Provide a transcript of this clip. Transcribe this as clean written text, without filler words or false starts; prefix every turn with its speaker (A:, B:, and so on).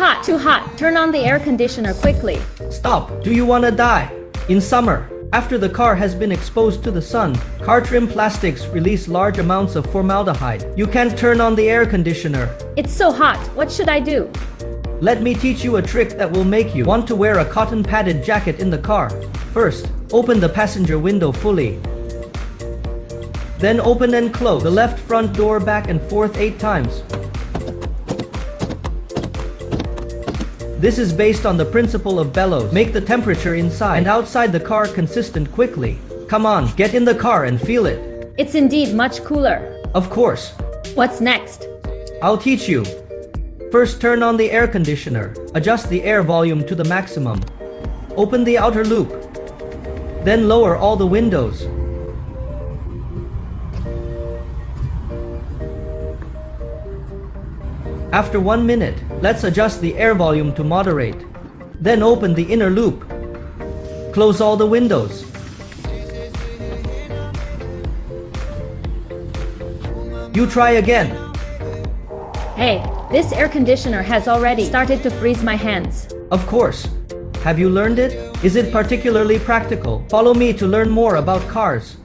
A: hot, too hot. Turn on the air conditioner quickly.
B: Stop! Do you wanna die? In summer, after the car has been exposed to the sun, car trim plastics release large amounts of formaldehyde. You can't turn on the air conditioner.
A: It's so hot. What should I do?
B: Let me teach you a trick that will make you want to wear a cotton padded jacket in the car. First, open the passenger window fully. Then open and close the left front door back and forth 8 times. This is based on the principle of bellows. Make the temperature inside and outside the car consistent quickly. Come on, get in the car and feel it.
A: It's indeed much cooler.
B: Of course.
A: What's next?
B: I'll teach you. First, turn on the air conditioner. Adjust the air volume to the maximum. Open the outer loop. Then lower all the windows. After 1 minute, let's adjust the air volume to moderate. Then open the inner loop. Close all the windows. You try again.
A: Hey, this air conditioner has already started to freeze my hands.
B: Of course. Have you learned it? Is it particularly practical? Follow me to learn more about cars.